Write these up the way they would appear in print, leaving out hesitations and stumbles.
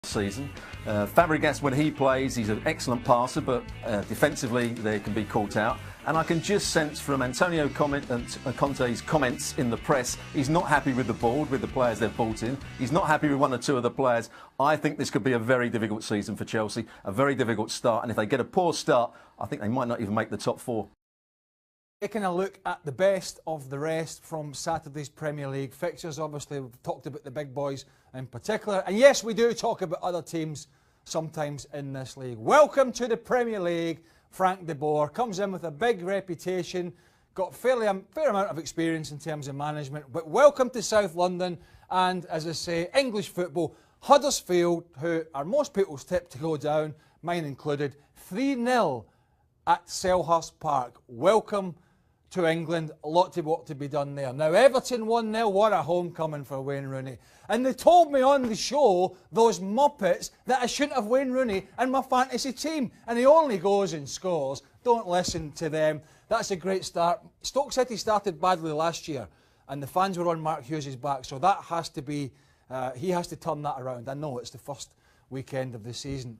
Season. Fabregas, when he plays, he's an excellent passer, but defensively they can be caught out. And I can just sense from Antonio Conte's comments in the press, he's not happy with the board, with the players they've brought in. He's not happy with one or two of the players. I think this could be a very difficult season for Chelsea, a very difficult start. And if they get a poor start, I think they might not even make the top four. Taking a look at the best of the rest from Saturday's Premier League fixtures. Obviously, we've talked about the big boys in particular. And yes, we do talk about other teams sometimes in this league. Welcome to the Premier League. Frank de Boer comes in with a big reputation, got a fair amount of experience in terms of management. But welcome to South London and, as I say, English football. Huddersfield, who are most people's tip to go down, mine included, 3-0 at Selhurst Park. Welcome to England, a lot of work to be done there. Now, Everton 1-0, what a homecoming for Wayne Rooney. And they told me on the show, those muppets, that I shouldn't have Wayne Rooney in my fantasy team. And he only goes and scores. Don't listen to them. That's a great start. Stoke City started badly last year, and the fans were on Mark Hughes' back, so that has to be, he has to turn that around. I know it's the first weekend of the season.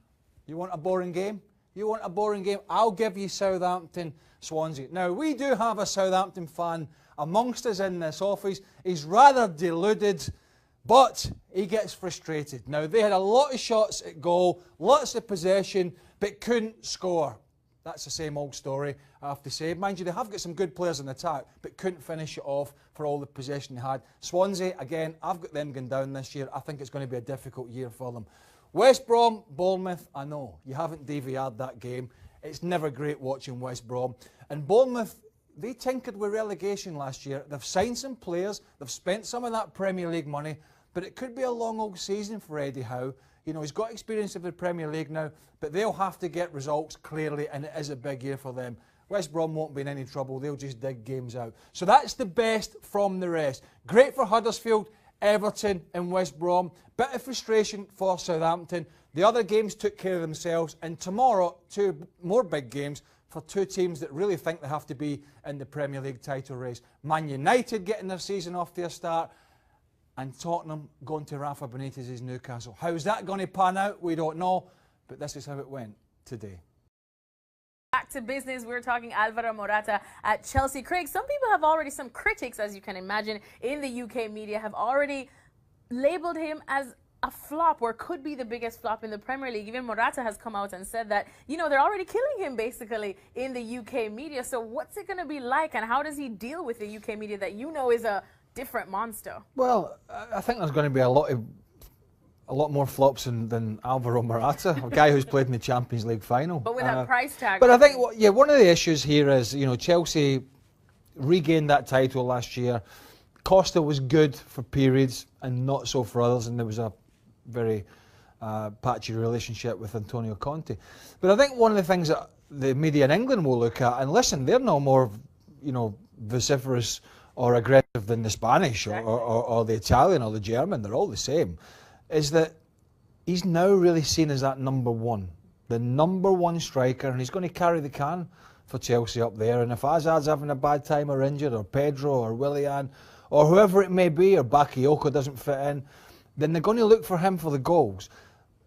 You want a boring game? You want a boring game? I'll give you Southampton, Swansea. Now, we do have a Southampton fan amongst us in this office. He's rather deluded, but he gets frustrated. Now, they had a lot of shots at goal, lots of possession, but couldn't score. That's the same old story, I have to say. Mind you, they have got some good players in attack, but couldn't finish it off for all the possession they had. Swansea, again, I've got them going down this year. I think it's going to be a difficult year for them. West Brom, Bournemouth, I know, you haven't DVR'd that game. It's never great watching West Brom. And Bournemouth, they tinkered with relegation last year. They've signed some players, they've spent some of that Premier League money, but it could be a long old season for Eddie Howe. You know, he's got experience of the Premier League now, but they'll have to get results clearly, and it is a big year for them. West Brom won't be in any trouble, they'll just dig games out. So that's the best from the rest. Great for Huddersfield, Everton and West Brom. Bit of frustration for Southampton. The other games took care of themselves, and tomorrow, two more big games for two teams that really think they have to be in the Premier League title race. Man United getting their season off to a start, and Tottenham going to Rafa Benitez's Newcastle. How's that going to pan out? We don't know, but this is how it went today. Back to business, we're talking Alvaro Morata at Chelsea. Craig, some people have already, some critics, as you can imagine, in the UK media have already labelled him as a flop, or could be the biggest flop in the Premier League. Even Morata has come out and said that, you know, they're already killing him basically in the UK media. So what's it going to be like, and how does he deal with the UK media that you know is a different monster? Well, I think there's going to be a lot more flops than Alvaro Morata, a guy who's played in the Champions League final. But with that price tag. But I think, one of the issues here is, you know, Chelsea regained that title last year. Costa was good for periods and not so for others, and there was a very patchy relationship with Antonio Conte. But I think one of the things that the media in England will look at, and listen, they're no more, you know, vociferous or aggressive than the Spanish or the Italian or the German, they're all the same, is that he's now really seen as that number one, the number one striker, and he's going to carry the can for Chelsea up there. And if Hazard's having a bad time or injured, or Pedro or Willian, or whoever it may be, or Bakayoko doesn't fit in, then they're going to look for him for the goals.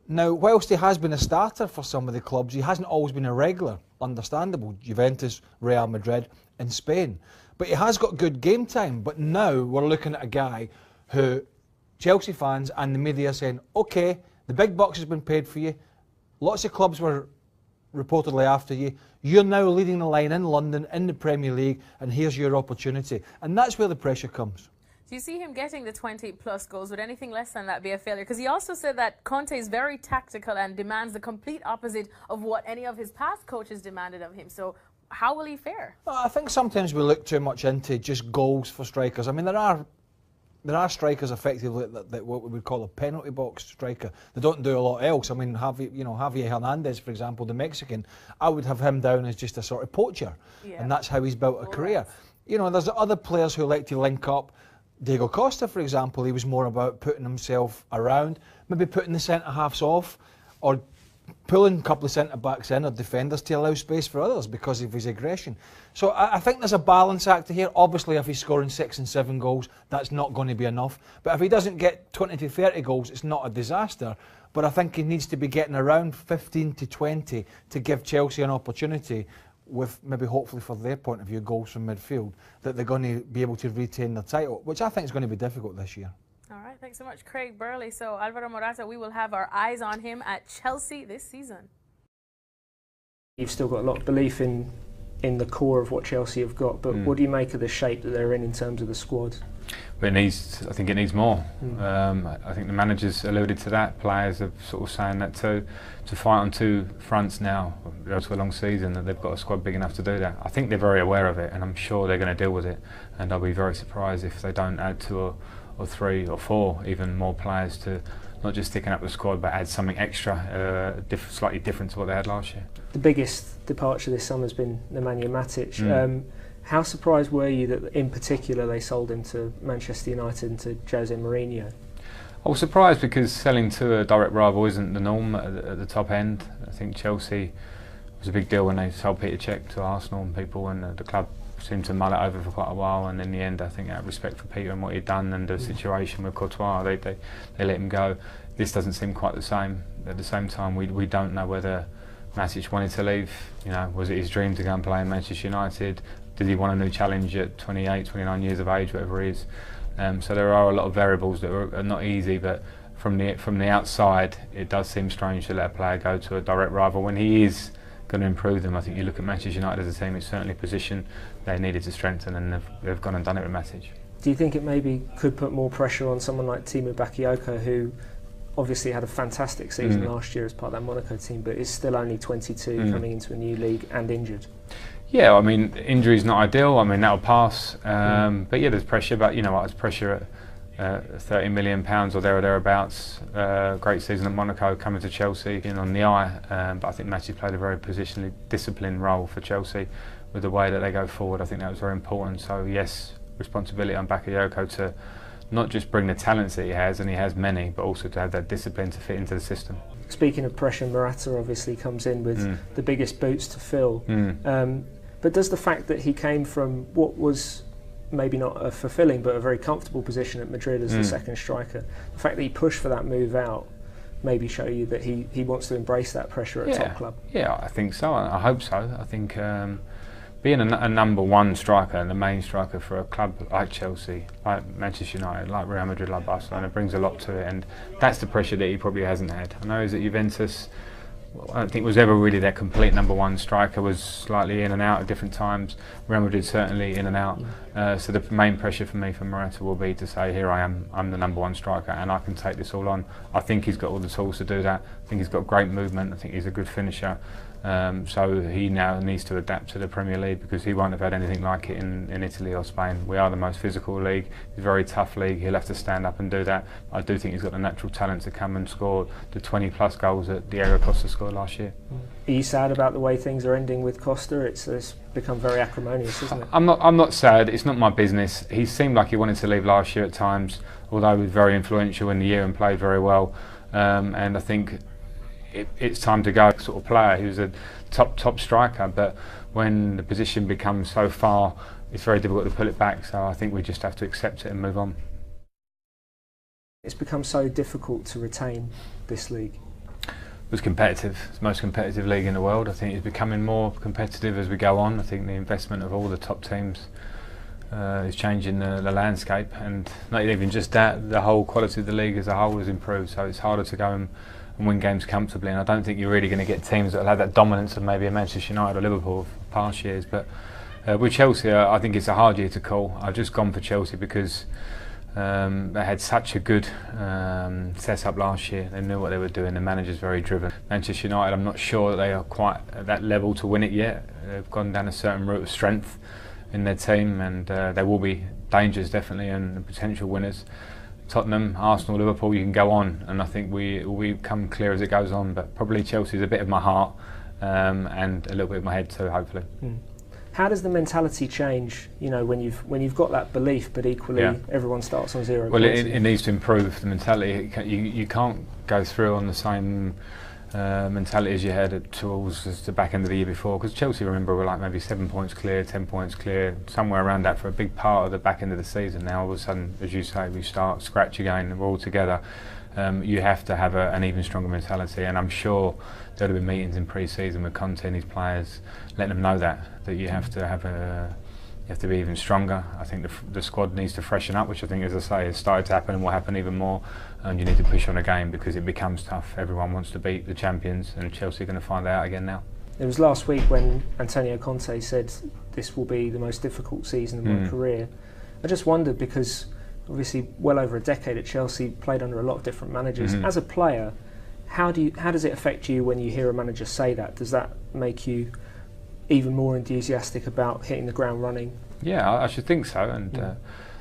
Now, whilst he has been a starter for some of the clubs, he hasn't always been a regular, understandable, Juventus, Real Madrid and Spain. But he has got good game time. But now we're looking at a guy who Chelsea fans and the media are saying, OK, the big bucks has been paid for you. Lots of clubs were reportedly after you. You're now leading the line in London, in the Premier League, and here's your opportunity. And that's where the pressure comes. Do you see him getting the 20-plus goals? Would anything less than that be a failure? Because he also said that Conte is very tactical and demands the complete opposite of what any of his past coaches demanded of him. So how will he fare? Well, I think sometimes we look too much into just goals for strikers. I mean, there are strikers effectively that what we would call a penalty box striker. They don't do a lot else. I mean, Javier Hernandez, for example, the Mexican, I would have him down as just a sort of poacher, and that's how he's built a career. You know, there's other players who like to link up. Diego Costa, for example, he was more about putting himself around, maybe putting the centre-halves off, or pulling a couple of centre-backs in or defenders to allow space for others because of his aggression. So I think there's a balance act here. Obviously, if he's scoring 6 and 7 goals, that's not going to be enough. But if he doesn't get 20 to 30 goals, it's not a disaster. but I think he needs to be getting around 15 to 20 to give Chelsea an opportunity, with maybe hopefully for their point of view goals from midfield, that they're going to be able to retain the title, which I think is going to be difficult this year. All right, thanks so much, Craig Burley. So Alvaro Morata, we will have our eyes on him at Chelsea this season. You've still got a lot of belief in the core of what Chelsea have got, but what do you make of the shape that they're in terms of the squad? But I think it needs more. I think the manager's alluded to that. Players are sort of saying that too. To fight on two fronts now, go to a long season, that they've got a squad big enough to do that. I think they're very aware of it, and I'm sure they're going to deal with it. And I'll be very surprised if they don't add 2 or 3 or 4 even more players to not just sticking up the squad, but add something extra, slightly different to what they had last year. The biggest departure this summer has been Nemanja Matic. How surprised were you that, in particular, they sold him to Manchester United and to Jose Mourinho? I was surprised because selling to a direct rival isn't the norm at the top end. I think Chelsea was a big deal when they sold Peter Cech to Arsenal and people, and the club seemed to mull it over for quite a while. And in the end, I think out of respect for Peter and what he'd done and the situation with Courtois, they let him go. This doesn't seem quite the same. At the same time, we don't know whether Matic wanted to leave. You know, was it his dream to go and play in Manchester United? Did he want a new challenge at 28, 29 years of age, whatever he is? So there are a lot of variables that are not easy, but from the outside, it does seem strange to let a player go to a direct rival when he is going to improve them. I think you look at Manchester United as a team, it's certainly a position they needed to strengthen, and they've gone and done it with Matic. Do you think it maybe could put more pressure on someone like Timu Bakayoko, who obviously had a fantastic season last year as part of that Monaco team, but is still only 22, coming into a new league and injured? Yeah, I mean, injury's not ideal. I mean, that'll pass. But yeah, there's pressure. But you know what? There's pressure at £30 million or thereabouts. Great season at Monaco, coming to Chelsea, in on the eye. But I think Matic played a very positionally disciplined role for Chelsea with the way that they go forward. I think that was very important. So yes, responsibility on Bakayoko to not just bring the talents that he has, and he has many, but also to have that discipline to fit into the system. Speaking of pressure, Morata obviously comes in with the biggest boots to fill. But does the fact that he came from what was maybe not a fulfilling but a very comfortable position at Madrid as the second striker, the fact that he pushed for that move out, maybe show you that he wants to embrace that pressure at a top club? Yeah, I think so. I hope so. I think being a number one striker and the main striker for a club like Chelsea, like Manchester United, like Real Madrid, like Barcelona, brings a lot to it, and that's the pressure that he probably hasn't had. I know he's at Juventus. I don't think was ever really their complete number one striker, was slightly in and out at different times. Real Madrid certainly in and out. So the main pressure for me for Morata will be to say, here I am, I'm the number one striker and I can take this all on. I think he's got all the tools to do that. I think he's got great movement. I think he's a good finisher. So he now needs to adapt to the Premier League, because he won't have had anything like it in Italy or Spain. We are the most physical league. It's a very tough league. He'll have to stand up and do that. I do think he's got the natural talent to come and score the 20+ goals that Diego Costa scored last year. Are you sad about the way things are ending with Costa? It's become very acrimonious, isn't it? I'm not sad. It's not my business. He seemed like he wanted to leave last year at times, although he was very influential in the year and played very well. And I think it's time to go. Sort of player who's a top striker, but when the position becomes so far, it's very difficult to pull it back. So I think we just have to accept it and move on. It's become so difficult to retain this league. It was competitive. It's the most competitive league in the world. I think it's becoming more competitive as we go on. I think the investment of all the top teams is changing the landscape, and not even just that, the whole quality of the league as a whole has improved. So it's harder to go and win games comfortably, and I don't think you're really going to get teams that will have that dominance of maybe a Manchester United or Liverpool of past years. But with Chelsea, I think it's a hard year to call. I've just gone for Chelsea because they had such a good set-up last year. They knew what they were doing. The manager's very driven. Manchester United, I'm not sure that they are quite at that level to win it yet. They've gone down a certain route of strength in their team, and there will be dangers definitely and potential winners. Tottenham, Arsenal, Liverpool, you can go on, and I think we come clear as it goes on, but probably Chelsea's a bit of my heart and a little bit of my head too, hopefully. How does the mentality change, you know, when you've got that belief, but equally everyone starts on zero? Well, it needs to improve, the mentality. You can't go through on the same mentality as you had towards the back end of the year before, because Chelsea, remember, were like maybe 7 points clear, 10 points clear, somewhere around that for a big part of the back end of the season. Now all of a sudden, as you say, we start scratch again and we're all together. you have to have an even stronger mentality, and I'm sure there'll be meetings in pre-season with Conte and his players, letting them know that you have to have you have to be even stronger. I think the squad needs to freshen up, which I think, as I say, has started to happen and will happen even more. And you need to push on a game because it becomes tough. Everyone wants to beat the champions, and Chelsea are going to find that out again now. It was last week when Antonio Conte said this will be the most difficult season of my career. I just wondered, because obviously well over a decade at Chelsea, played under a lot of different managers. As a player, how does it affect you when you hear a manager say that? Does that make you even more enthusiastic about hitting the ground running? Yeah, I should think so. And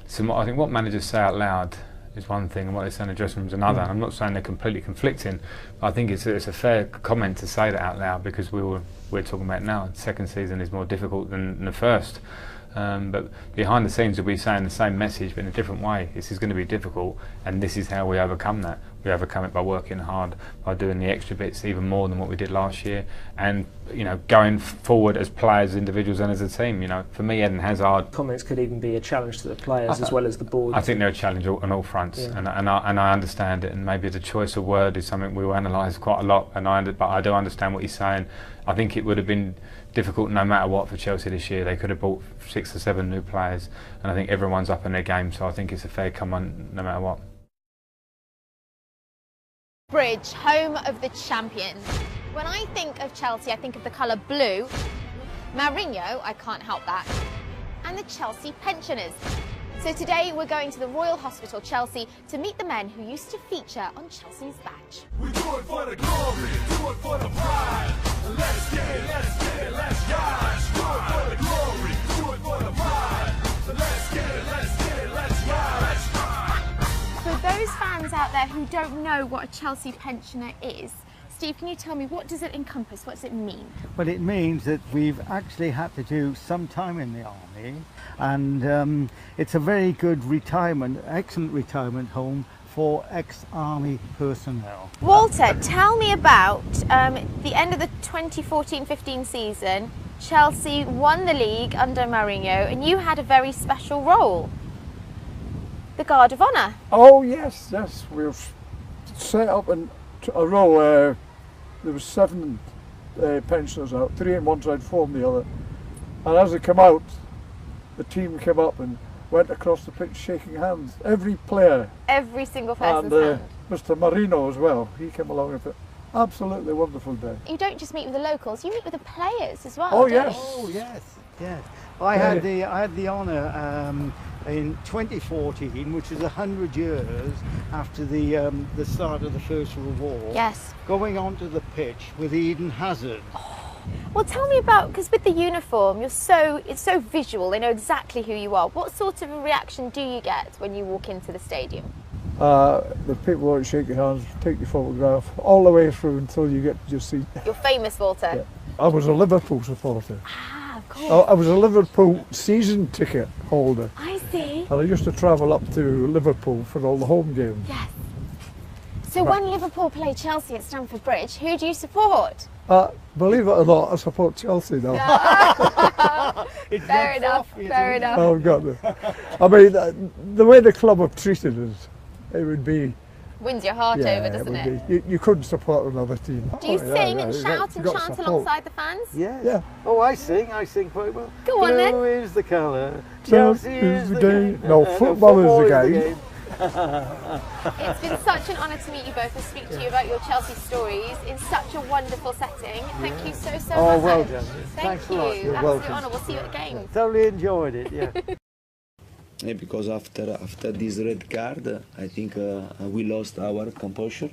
so I think what managers say out loud is one thing, and what they say in the dressing room is another. And I'm not saying they're completely conflicting, but I think it's a fair comment to say that out loud, because we're talking about now. The second season is more difficult than the first. But behind the scenes we'll be saying the same message but in a different way. This is going to be difficult, and this is how we overcome that. We overcome it by working hard, by doing the extra bits even more than what we did last year, and going forward as players, individuals, and as a team. For me, Eden Hazard. Comments could even be a challenge to the players as well as the board. I think they're a challenge on all fronts, and I understand it. And maybe the choice of word is something we will analyse quite a lot. But I do understand what he's saying. I think it would have been difficult no matter what for Chelsea this year. They could have bought 6 or 7 new players, and I think everyone's up in their game. So I think it's a fair comment no matter what. Bridge, home of the champions. When I think of Chelsea, I think of the colour blue. Mourinho, I can't help that. And the Chelsea pensioners. So today we're going to the Royal Hospital, Chelsea, to meet the men who used to feature on Chelsea's badge. We do it for the glory, do it for the pride. Let's get it, let's rise. Do it for the glory, do it for the pride. Let's get it, let's rise. For those fans out there who don't know what a Chelsea pensioner is, Steve, can you tell me, what does it encompass? What does it mean? Well, it means that we've actually had to do some time in the army, and it's a very good retirement, excellent retirement home for ex-army personnel. Walter, tell me about the end of the 2014-15 season. Chelsea won the league under Mourinho, and you had a very special role. The Guard of Honour. Oh yes, we've set up a row where there was 7 pensioners out, 3 on one side, 4 on the other, and as they come out, the team came up and went across the pitch shaking hands, every player, Every single person's and hand. Mr. Marino as well, he came along with it. Absolutely wonderful day. You don't just meet with the locals, you meet with the players as well. Oh don't you? yes. Oh yes. I had the honour in 2014, which was 100 years after the start of the First World War. Yes. Going onto the pitch with Eden Hazard. Well, tell me about, because with the uniform, it's so visual. They know exactly who you are. What sort of a reaction do you get when you walk into the stadium? The people won't shake your hands, take your photograph, all the way through until you get to your seat. You're famous, Walter. Yeah. I was a Liverpool supporter. Ah, of course. I was a Liverpool season ticket holder. I see. And I used to travel up to Liverpool for all the home games. Yes. So when Liverpool play Chelsea at Stamford Bridge, who do you support? Believe it or not, I support Chelsea now. Fair enough, fair enough. Oh, God. I mean, the way the club have treated us, it would be... Wins your heart over, doesn't it? You couldn't support another team. Do you sing and shout and chant alongside the fans? Yes. Yeah. Oh, I sing quite well. Go on then. Blue is the colour, Chelsea Chelsea is the game. No, football is the game. It's been such an honour to meet you both and speak to you about your Chelsea stories in such a wonderful setting. Thank you so much. Oh, well done. Thanks a lot. You're Absolute welcome. honour. We'll see you at the game. Thoroughly enjoyed it, yeah. Yeah, because after this red card, I think we lost our composure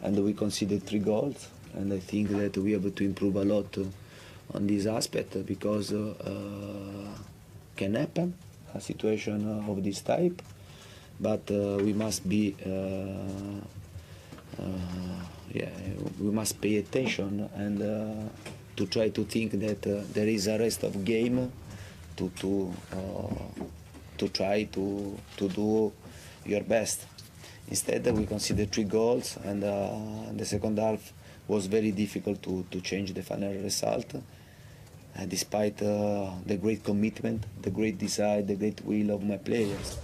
and we conceded 3 goals. And I think that we have to improve a lot on this aspect because can happen a situation of this type, but we must be we must pay attention and to try to think that there is a rest of game to try to do your best. Instead, we conceded 3 goals, and the second half was very difficult to change the final result, despite the great commitment, the great desire, the great will of my players.